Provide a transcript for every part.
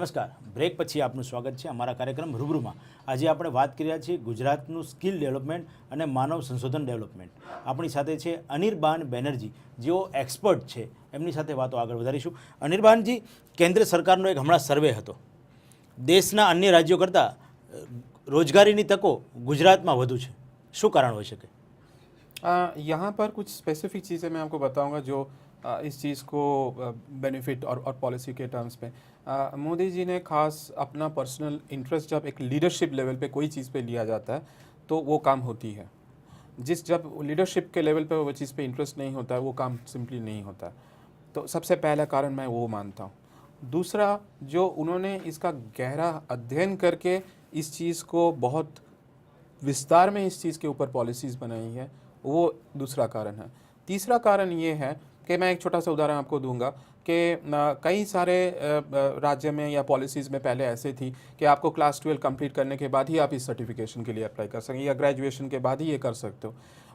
નમસ્કાર. બ્રેક પછી આપનું સ્વાગત છે અમારા કાર્યક્રમ રૂબરૂમાં. આજે આપણે વાત કરી રહ્યા છીએ ગુજરાતનું સ્કિલ ડેવલપમેન્ટ અને માનવ સંશોધન ડેવલપમેન્ટ. આપણી સાથે છે અનિર્બાન બેનર્જી, જેઓ એક્સપર્ટ છે. એમની સાથે વાતો આગળ વધારીશું. અનિર્બાનજી, કેન્દ્ર સરકારનો એક હમણાં સર્વે હતો. દેશના અન્ય રાજ્યો કરતાં રોજગારીની તકો ગુજરાતમાં વધુ છે. શું કારણ હોઈ શકે? यहाँ पर कुछ स्पेसिफिक चीज़ें मैं आपको बताऊंगा जो इस चीज़ को बेनिफिट और पॉलिसी के टर्म्स में मोदी जी ने खास अपना पर्सनल इंटरेस्ट जब एक लीडरशिप लेवल पे कोई चीज़ पे लिया जाता है तो वो काम होती है। जब लीडरशिप के लेवल पे वो चीज़ पे इंटरेस्ट नहीं होता है वो काम सिंपली नहीं होता है। तो सबसे पहला कारण मैं वो मानता हूँ। दूसरा, जो उन्होंने इसका गहरा अध्ययन करके इस चीज़ को बहुत विस्तार में इस चीज़ के ऊपर पॉलिसीज़ बनाई है, वो दूसरा कारण है। तीसरा कारण ये है कि मैं एक छोटा सा उदाहरण आपको दूंगा कि कई सारे राज्य में या पॉलिसीज़ में पहले ऐसे थी कि आपको क्लास 12 कंप्लीट करने के बाद ही आप इस सर्टिफिकेशन के लिए अप्लाई कर सकें या ग्रेजुएशन के बाद ही ये कर सकते हो।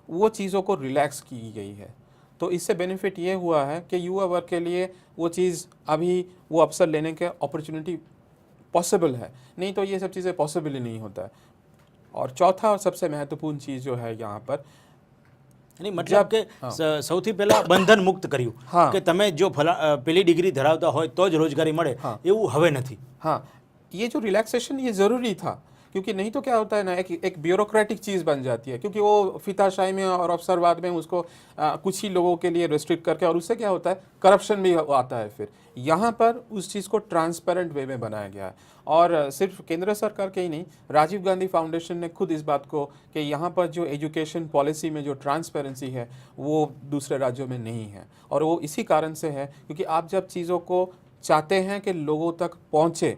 वो चीज़ों को रिलैक्स की गई है। तो इससे बेनिफिट ये हुआ है कि युवा वर्ग के लिए वो चीज़ अभी वो अवसर लेने के अपॉर्चुनिटी पॉसिबल है, नहीं तो ये सब चीज़ें पॉसिबल ही नहीं होता है। और चौथा और सबसे महत्वपूर्ण चीज़ जो है यहाँ पर नहीं मतलब કે સૌથી પહેલા બંધન મુક્ત કર્યું કે તમે જો પેલી ડિગ્રી ધરાવતા હોય તો જ રોજગારી મળે, એવું હવે નથી. हाँ, ये जो रिलैक्सेशन ये ज़रूरी था, क्योंकि नहीं तो क्या होता है ना, एक ब्यूरोक्रेटिक चीज़ बन जाती है, क्योंकि वो फिताशाही में और अवसरवाद में उसको कुछ ही लोगों के लिए रिस्ट्रिक्ट करके, और उससे क्या होता है करप्शन भी आता है। फिर यहाँ पर उस चीज़ को ट्रांसपेरेंट वे में बनाया गया है। और सिर्फ केंद्र सरकार के ही नहीं, राजीव गांधी फाउंडेशन ने खुद इस बात को कि यहाँ पर जो एजुकेशन पॉलिसी में जो ट्रांसपेरेंसी है वो दूसरे राज्यों में नहीं है। और वो इसी कारण से है क्योंकि आप जब चीज़ों को चाहते हैं कि लोगों तक पहुँचे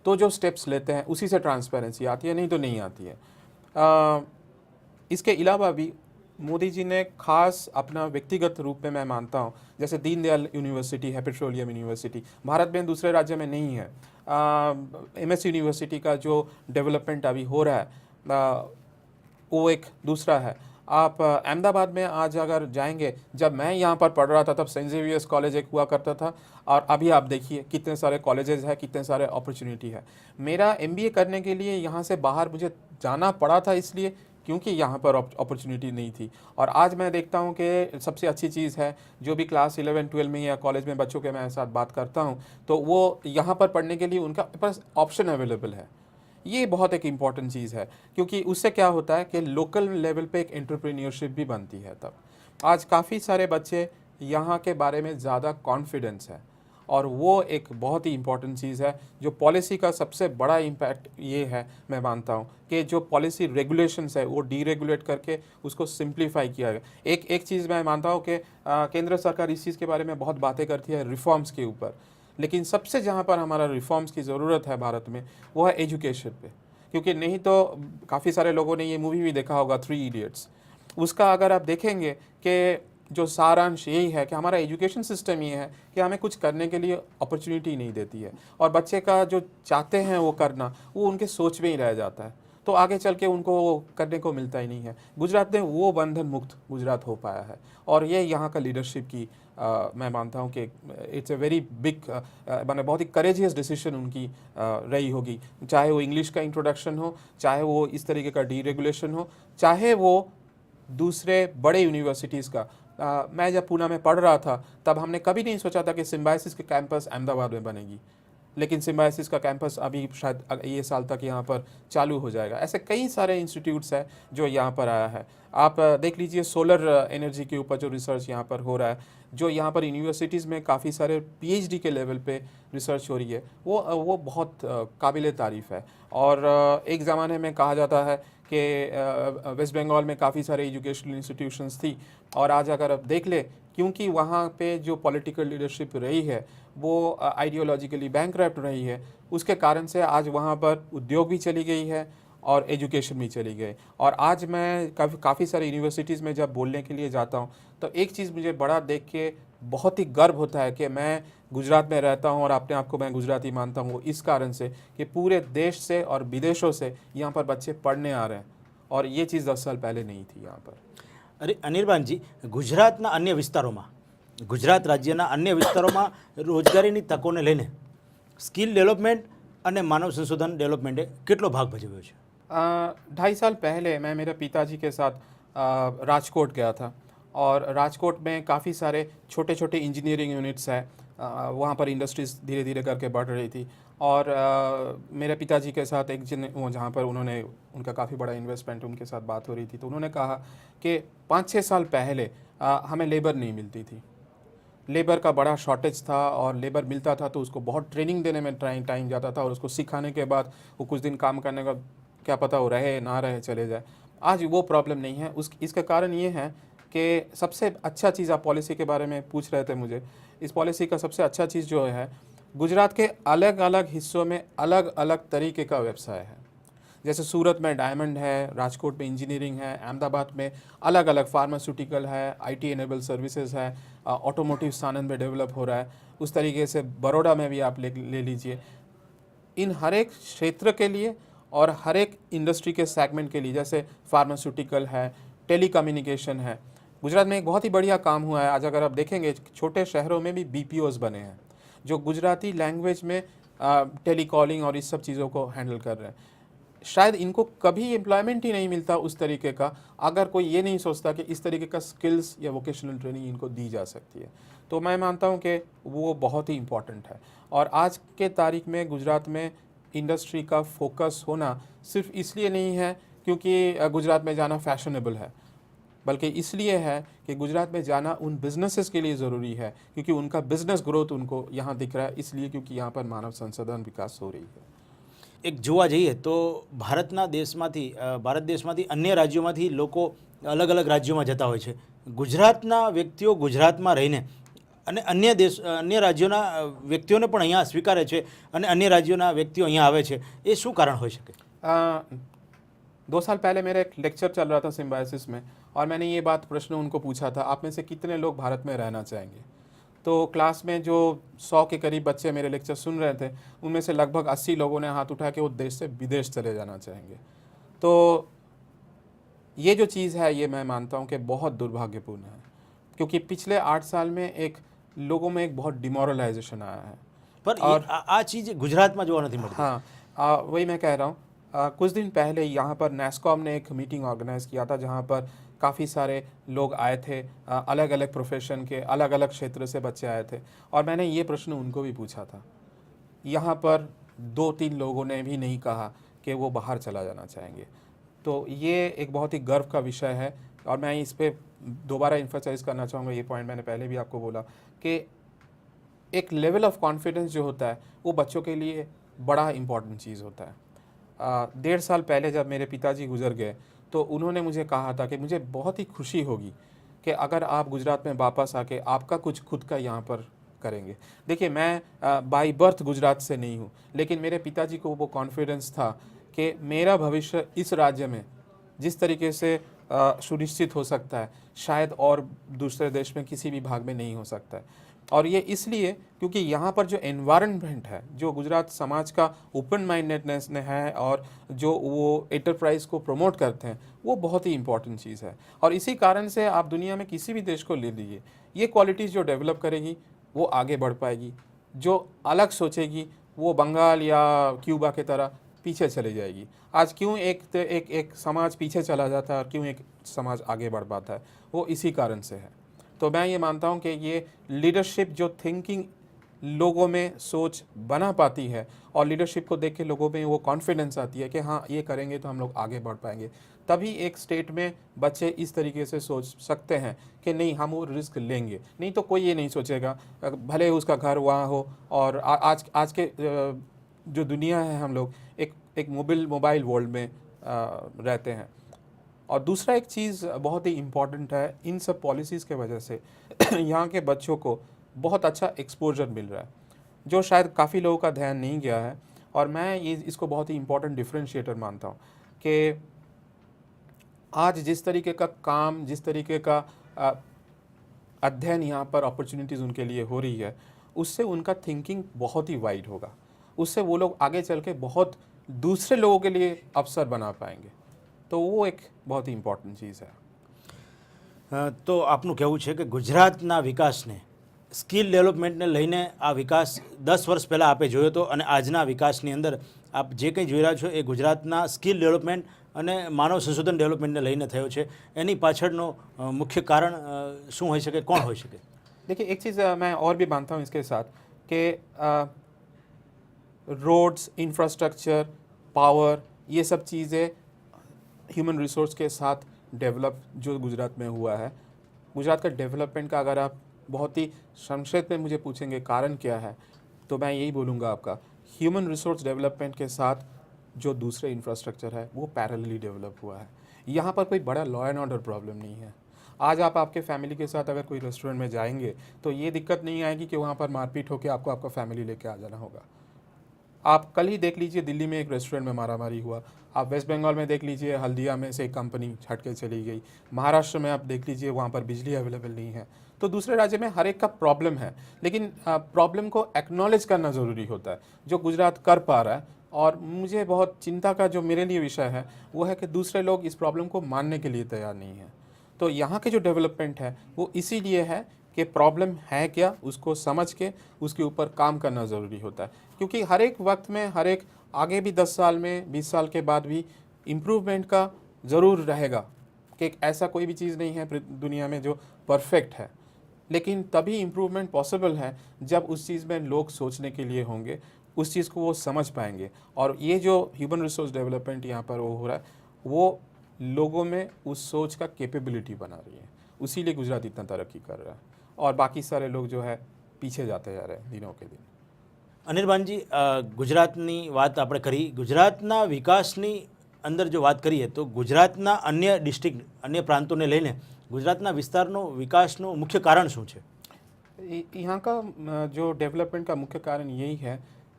तो जो स्टेप्स लेते हैं उसी से ट्रांसपेरेंसी आती है, नहीं तो नहीं आती है। इसके अलावा भी मोदी जी ने खास अपना व्यक्तिगत रूप में मैं मानता हूँ, जैसे दीनदयाल यूनिवर्सिटी है, पेट्रोलियम यूनिवर्सिटी भारत में दूसरे राज्य में नहीं है। MS यूनिवर्सिटी का जो डेवलपमेंट अभी हो रहा है वो एक दूसरा है। आप अहमदाबाद में आज अगर जाएंगे, जब मैं यहाँ पर पढ़ रहा था तब सेंट जेवियर्स कॉलेज एक हुआ करता था, और अभी आप देखिए कितने सारे कॉलेजेस हैं, कितने सारे अपॉर्चुनिटी है। मेरा MBA करने के लिए यहाँ से बाहर मुझे जाना पड़ा था इसलिए क्योंकि यहाँ पर अपॉर्चुनिटी नहीं थी। और आज मैं देखता हूँ कि सबसे अच्छी चीज़ है, जो भी क्लास 11-12 में या कॉलेज में बच्चों के मैं साथ बात करता हूँ तो वो यहाँ पर पढ़ने के लिए उनका पास ऑप्शन अवेलेबल है। ये बहुत एक इम्पॉर्टेंट चीज़ है, क्योंकि उससे क्या होता है कि लोकल लेवल पे एक एंटरप्रेन्योरशिप भी बनती है। तब आज काफ़ी सारे बच्चे यहाँ के बारे में ज़्यादा कॉन्फिडेंस है, और वो एक बहुत ही इम्पॉर्टेंट चीज़ है। जो पॉलिसी का सबसे बड़ा इम्पैक्ट ये है, मैं मानता हूँ कि जो पॉलिसी रेगुलेशंस है वो डीरेगुलेट करके उसको सिंप्लीफाई किया गया। एक चीज़ मैं मानता हूँ कि केंद्र सरकार इस चीज़ के बारे में बहुत बातें करती है रिफॉर्म्स के ऊपर, लेकिन सबसे जहाँ पर हमारा रिफॉर्म्स की ज़रूरत है भारत में वो है एजुकेशन पे। क्योंकि नहीं तो काफ़ी सारे लोगों ने ये मूवी भी देखा होगा 3 इडियट्स, उसका अगर आप देखेंगे कि जो सारांश यही है कि हमारा एजुकेशन सिस्टम ये है कि हमें कुछ करने के लिए अपॉर्चुनिटी नहीं देती है, और बच्चे का जो चाहते हैं वो करना वो उनके सोच में ही रह जाता है, तो आगे चल के उनको वो करने को मिलता ही नहीं है। गुजरात में वो बंधन मुक्त गुजरात हो पाया है, और ये यहाँ का लीडरशिप की मैं मानता हूँ कि इट्स ए वेरी बिग मैंने बहुत ही करेजियस डिसीजन उनकी रही होगी। चाहे वो इंग्लिश का इंट्रोडक्शन हो, चाहे वो इस तरीके का डीरेगुलेशन हो, चाहे वो दूसरे बड़े यूनिवर्सिटीज़ का मैं जब पूना में पढ़ रहा था तब हमने कभी नहीं सोचा था कि सिम्बायोसिस के कैंपस अहमदाबाद में बनेगी, लेकिन सिम्बायोसिस का कैंपस अभी शायद ये साल तक यहाँ पर चालू हो जाएगा। ऐसे कई सारे इंस्टीट्यूट्स हैं जो यहाँ पर आया है। आप देख लीजिए सोलर एनर्जी के ऊपर जो रिसर्च यहाँ पर हो रहा है, जो यहाँ पर यूनिवर्सिटीज़ में काफ़ी सारे PhD के लेवल पे रिसर्च हो रही है, वो बहुत काबिल तारीफ़ है। और एक ज़माने में कहा जाता है कि वेस्ट बंगाल में काफ़ी सारे एजुकेशनल इंस्टीट्यूशंस थी, और आज अगर आप देख ले, क्योंकि वहाँ पे जो पॉलिटिकल लीडरशिप रही है वो आइडियोलॉजिकली बैंकरप्ट रही है, उसके कारण से आज वहाँ पर उद्योग भी चली गई है और एजुकेशन भी चली गई। और आज मैं काफ़ी सारे यूनिवर्सिटीज़ में जब बोलने के लिए जाता हूँ तो एक चीज़ मुझे बड़ा देख के बहुत ही गर्व होता है कि मैं गुजरात में रहता हूँ और अपने आप को मैं गुजराती मानता हूँ। वो इस कारण से कि पूरे देश से और विदेशों से यहाँ पर बच्चे पढ़ने आ रहे हैं, और ये चीज़ 10 साल पहले नहीं थी यहाँ पर। अरे अनिर्बानजी, गुजरातना अन्य विस्तारों में, गुजरात राज्यना अन्य विस्तारों में रोजगारीनी तकोने लईने સ્કિલ ડેવલપમેન્ટ અને માનવ સંશોધન ડેવલપમેન્ટે કેટલો ભાગ ભજવ્યો છે? 2.5 साल पहले मैं मेरे पिताजी के साथ राजकोट गया था और राजकोट में काफ़ी सारे छोटे छोटे इंजीनियरिंग यूनिट्स हैं। वहाँ पर इंडस्ट्रीज़ धीरे धीरे करके बढ़ रही थी और मेरे पिताजी के साथ एक जिन वो जहाँ पर उन्होंने उनका काफ़ी बड़ा इन्वेस्टमेंट उनके साथ बात हो रही थी, तो उन्होंने कहा कि 5-6 साल पहले हमें लेबर नहीं मिलती थी, लेबर का बड़ा शॉर्टेज था और लेबर मिलता था तो उसको बहुत ट्रेनिंग देने में टाइम जाता था और उसको सिखाने के बाद वो कुछ दिन काम करने का क्या पता वो रहे ना रहे चले जाए। आज वो प्रॉब्लम नहीं है। इसका कारण ये है कि सबसे अच्छा चीज़, आप पॉलिसी के बारे में पूछ रहे थे मुझे, इस पॉलिसी का सबसे अच्छा चीज़ जो है, गुजरात के अलग अलग हिस्सों में अलग अलग तरीके का व्यवसाय है। जैसे सूरत में डायमंड है, राजकोट में इंजीनियरिंग है, अहमदाबाद में अलग अलग फार्मास्यूटिकल है, आईटी एनेबल सर्विसेज है, ऑटोमोटिव सानंद में डेवलप हो रहा है। उस तरीके से बड़ौदा में भी आप ले लीजिए। इन हर एक क्षेत्र के लिए और हर एक इंडस्ट्री के सेगमेंट के लिए, जैसे फार्मास्यूटिकल है, टेलीकम्युनिकेशन है, गुजरात में एक बहुत ही बढ़िया काम हुआ है। आज अगर आप देखेंगे छोटे शहरों में भी बीपीओज बने हैं जो गुजराती लैंग्वेज में टेलीकॉलिंग और इस सब चीज़ों को हैंडल कर रहे हैं। शायद इनको कभी एम्प्लॉयमेंट ही नहीं मिलता उस तरीके का, अगर कोई ये नहीं सोचता कि इस तरीके का स्किल्स या वोकेशनल ट्रेनिंग इनको दी जा सकती है। तो मैं मानता हूँ कि वो बहुत ही इम्पॉर्टेंट है। और आज के तारीख में गुजरात में इंडस्ट्री का फोकस होना सिर्फ इसलिए नहीं है क्योंकि गुजरात में जाना फैशनेबल है, बल्कि इसलिए है कि गुजरात में जाना उन बिजनेसेस के लिए ज़रूरी है क्योंकि उनका बिजनेस ग्रोथ उनको यहाँ दिख रहा है, इसलिए क्योंकि यहाँ पर मानव संसाधन विकास हो रही है। એક જોવા જઈએ તો ભારત દેશમાંથી અન્ય રાજ્યોમાંથી લોકો અલગ અલગ રાજ્યોમાં જતા હોય છે. ગુજરાતના વ્યક્તિઓ ગુજરાતમાં રહીને અને અન્ય રાજ્યોના વ્યક્તિઓને પણ અહીંયા સ્વીકારે છે અને અન્ય રાજ્યોના વ્યક્તિઓ અહીંયા આવે છે. એ શું કારણ હોઈ શકે? 2 साल पहले मेरा एक लेक्चर चल रहा था सिम्बायोसिस में और मैंने ये बात प्रश्न उनको पूछा था, आप में से कितने लोग भारत में रहना चाहेंगे? तो क्लास में जो 100 के करीब बच्चे मेरे लेक्चर सुन रहे थे, उनमें से लगभग 80 लोगों ने हाथ उठाया कि वो देश से विदेश चले जाना चाहेंगे। तो ये जो चीज़ है, ये मैं मानता हूँ कि बहुत दुर्भाग्यपूर्ण है क्योंकि पिछले 8 साल में लोगों में एक बहुत डिमोरलाइजेशन आया है। पर आ चीज़ गुजरात में जोवा नहीं मिलती। हाँ, वही मैं कह रहा हूँ। कुछ दिन पहले यहाँ पर नेस्कॉम ने एक मीटिंग ऑर्गेनाइज़ किया था जहाँ पर काफ़ी सारे लोग आए थे, अलग अलग प्रोफेशन के, अलग अलग क्षेत्र से बच्चे आए थे और मैंने ये प्रश्न उनको भी पूछा था। यहाँ पर 2-3 लोगों ने भी नहीं कहा कि वो बाहर चला जाना चाहेंगे। तो ये एक बहुत ही गर्व का विषय है और मैं इस पर दोबारा इन्फोसाइज करना चाहूँगा, ये पॉइंट मैंने पहले भी आपको बोला कि एक लेवल ऑफ कॉन्फिडेंस जो होता है वो बच्चों के लिए बड़ा इम्पॉर्टेंट चीज़ होता है। 1.5 साल पहले जब मेरे पिताजी गुजर गए तो उन्होंने मुझे कहा था कि मुझे बहुत ही खुशी होगी कि अगर आप गुजरात में वापस आके आपका कुछ खुद का यहाँ पर करेंगे। देखिए, मैं बाय बर्थ गुजरात से नहीं हूँ, लेकिन मेरे पिताजी को वो कॉन्फिडेंस था कि मेरा भविष्य इस राज्य में जिस तरीके से सुनिश्चित हो सकता है शायद और दूसरे देश में किसी भी भाग में नहीं हो सकता है। और ये इसलिए क्योंकि यहाँ पर जो एनवायरनमेंट है, जो गुजरात समाज का ओपन माइंडेडनेस है और जो वो एंटरप्राइज को प्रमोट करते हैं, वो बहुत ही इंपॉर्टेंट चीज़ है। और इसी कारण से आप दुनिया में किसी भी देश को ले लीजिए, ये क्वालिटीज़ जो डेवलप करेगी वो आगे बढ़ पाएगी। जो अलग सोचेगी वो बंगाल या क्यूबा की तरह पीछे चली जाएगी। आज क्यों एक समाज पीछे चला जाता है और क्यों एक समाज आगे बढ़ पाता है, वो इसी कारण से है। तो मैं ये मानता हूँ कि ये लीडरशिप जो थिंकिंग लोगों में सोच बना पाती है और लीडरशिप को देख के लोगों में वो कॉन्फिडेंस आती है कि हाँ, ये करेंगे तो हम लोग आगे बढ़ पाएंगे, तभी एक स्टेट में बच्चे इस तरीके से सोच सकते हैं कि नहीं, हम वो रिस्क लेंगे। नहीं तो कोई ये नहीं सोचेगा, भले उसका घर वहाँ हो। और आज के जो दुनिया है, हम लोग एक मोबाइल वर्ल्ड में रहते हैं। और दूसरा एक चीज़ बहुत ही इम्पॉर्टेंट है, इन सब पॉलिसीज़ के वजह से यहाँ के बच्चों को बहुत अच्छा एक्सपोजर मिल रहा है जो शायद काफ़ी लोगों का ध्यान नहीं गया है। और मैं इसको बहुत ही इम्पॉर्टेंट डिफरेंशिएटर मानता हूँ कि आज जिस तरीके का काम, जिस तरीके का अध्ययन यहाँ पर अपॉर्चुनिटीज़ उनके लिए हो रही है, उससे उनका थिंकिंग बहुत ही वाइड होगा। उससे वो लोग आगे चल के बहुत दूसरे लोगों के लिए अवसर बना पाएंगे। तो वो एक बहुत ही इम्पोर्टન્ટ चीज़ है। तो आपનું કહેવું છે કે ગુજરાતના વિકાસને સ્કિલ ડેવલપમેન્ટને લઈને આ વિકાસ 10 વર્ષ પહેલાં આપે જોયો હતો અને આજના વિકાસની અંદર આપ જે કંઈ જોઈ રહ્યા છો એ ગુજરાતના સ્કિલ ડેવલપમેન્ટ અને માનવ સંશોધન ડેવલપમેન્ટને લઈને થયો છે. એની પાછળનો મુખ્ય કારણ શું હોઈ શકે, કોણ હોઈ શકે? देखिए, एक चीज़ मैं और भी मानता हूँ इसके साथ कि रोड्स, इंफ्रास्ट्रक्चर, पावर, ये सब चीज़ें ह्यूमन रिसोर्स के साथ डेवलप जो गुजरात में हुआ है, गुजरात का डेवलपमेंट का अगर आप बहुत ही संक्षेप में मुझे पूछेंगे कारण क्या है, तो मैं यही बोलूँगा आपका, ह्यूमन रिसोर्स डेवलपमेंट के साथ जो दूसरे इंफ्रास्ट्रक्चर है वो पैरेलली डेवलप हुआ है. यहाँ पर कोई बड़ा लॉ एंड ऑर्डर प्रॉब्लम नहीं है. आज आप आपके फैमिली के साथ अगर कोई रेस्टोरेंट में जाएंगे तो ये दिक्कत नहीं आएगी कि वहाँ पर मारपीट होकर आपको आपका फैमिली लेके आ जाना होगा. आप कल ही देख लीजिए, दिल्ली में एक रेस्टोरेंट में मारामारी हुआ. आप वेस्ट बंगाल में देख लीजिए, हल्दिया में से एक कंपनी छट के चली गई. महाराष्ट्र में आप देख लीजिए, वहाँ पर बिजली अवेलेबल नहीं है. तो दूसरे राज्य में हर एक का प्रॉब्लम है, लेकिन प्रॉब्लम को एक्नॉलेज करना ज़रूरी होता है, जो गुजरात कर पा रहा है. और मुझे बहुत चिंता का जो मेरे लिए विषय है वो है कि दूसरे लोग इस प्रॉब्लम को मानने के लिए तैयार नहीं है. तो यहाँ के जो डेवलपमेंट है वो इसीलिए है कि प्रॉब्लम है क्या, उसको समझ के उसके ऊपर काम करना ज़रूरी होता है. क्योंकि हर एक वक्त में, हर एक आगे भी 10 साल में, 20 साल के बाद भी इम्प्रूवमेंट का ज़रूर रहेगा कि ऐसा कोई भी चीज़ नहीं है दुनिया में जो परफेक्ट है. लेकिन तभी इम्प्रूवमेंट पॉसिबल है जब उस चीज़ में लोग सोचने के लिए होंगे, उस चीज़ को वो समझ पाएंगे. और ये जो ह्यूमन रिसोर्स डेवलपमेंट यहाँ पर वो हो रहा है, वो लोगों में उस सोच का कैपेबिलिटी बना रही है. उसी लिए गुजरात इतना तरक्की कर रहा है और बाकी सारे लोग जो है पीछे जाते जा रहे हैं दिनों के दिन. અનિર્બાનજી, ગુજરાતની વાત આપણે કરી, ગુજરાતના વિકાસની અંદર જો વાત કરીએ તો ગુજરાતના અન્ય ડિસ્ટ્રિક્ટ, અન્ય પ્રાંતોને લઈને ગુજરાતના વિસ્તારનો વિકાસનું મુખ્ય કારણ શું છે? यहाँ का जो डेवलपमेंट का मुख्य कारण यही है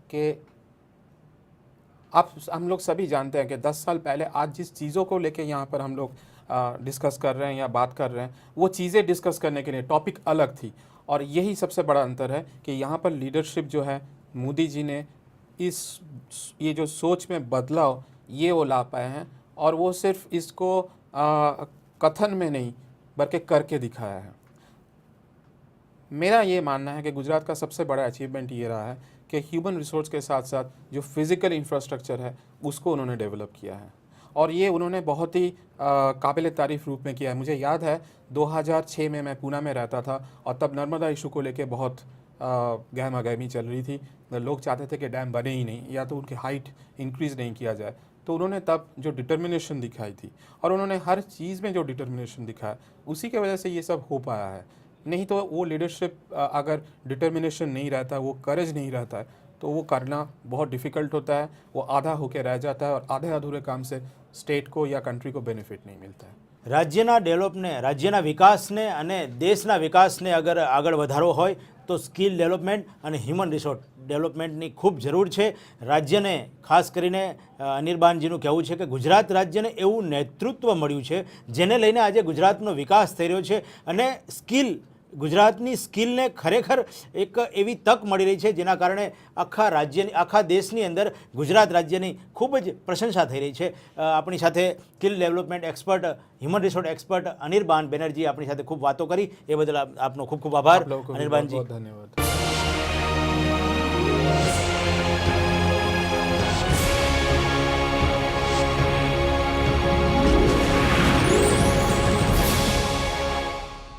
कि हम लोग सभी जानते हैं कि 10 साल पहले आज जिस चीज़ों को लेके यहाँ पर हम लोग डिस्कस कर रहे हैं या बात कर रहे हैं, वो चीज़ें डिस्कस करने के लिए टॉपिक अलग थी. और यही सबसे बड़ा अंतर है कि यहाँ पर लीडरशिप जो है, मोदी जी ने ये जो सोच में बदलाव ये वो ला पाए हैं. और वो सिर्फ इसको कथन में नहीं बल्कि करके दिखाया है. मेरा ये मानना है कि गुजरात का सबसे बड़ा अचीवमेंट ये रहा है कि ह्यूमन रिसोर्स के साथ साथ जो फिज़िकल इंफ्रास्ट्रक्चर है उसको उन्होंने डेवलप किया है. और ये उन्होंने बहुत ही काबिल तारीफ़ रूप में किया है. मुझे याद है 2006 में मैं पूना में रहता था और तब नर्मदा इशू को लेके बहुत गहमा गहमी चल रही थी. लोग चाहते थे कि डैम बने ही नहीं या तो उनकी हाइट इंक्रीज़ नहीं किया जाए. तो उन्होंने तब जो डिटर्मिनेशन दिखाई थी और उन्होंने हर चीज़ में जो डिटर्मिनेशन दिखाया, उसी की वजह से ये सब हो पाया है. नहीं तो वो लीडरशिप, अगर डिटर्मिनेशन नहीं रहता, वो करेज नहीं रहता है, तो वो करना बहुत डिफ़िकल्ट होता है. वो आधा होके रह जाता है और आधे अधूरे काम से स्टेट को या कंट्री को बेनिफिट नहीं मिलता है. રાજ્યના ડેવલપને, રાજ્યના વિકાસને અને દેશના વિકાસને અગર આગળ વધારવો હોય તો સ્કિલ ડેવલપમેન્ટ અને હ્યુમન રિસોર્સ ડેવલપમેન્ટની ખૂબ જરૂર છે. રાજ્યને ખાસ કરીને અનિર્બાનજીનું કહેવું છે કે ગુજરાત રાજ્યને એવું નેતૃત્વ મળ્યું છે જેને લઈને આજે ગુજરાતનો વિકાસ થઈ રહ્યો છે અને સ્કિલ, ગુજરાતની સ્કિલને ખરેખર એક એવી તક મળી રહી છે જેના કારણે આખા રાજ્યની, આખા દેશની અંદર ગુજરાત રાજ્યની ખૂબ જ પ્રશંસા થઈ રહી છે. આપણી સાથે skill development expert, human resource expert Anirban Banerjee આપણી સાથે ખૂબ વાતો કરી. એ બદલ આપનો ખૂબ ખૂબ આભાર आप लोगों को भी અનિર્બાનજી. बहुत बहुत धन्यवाद.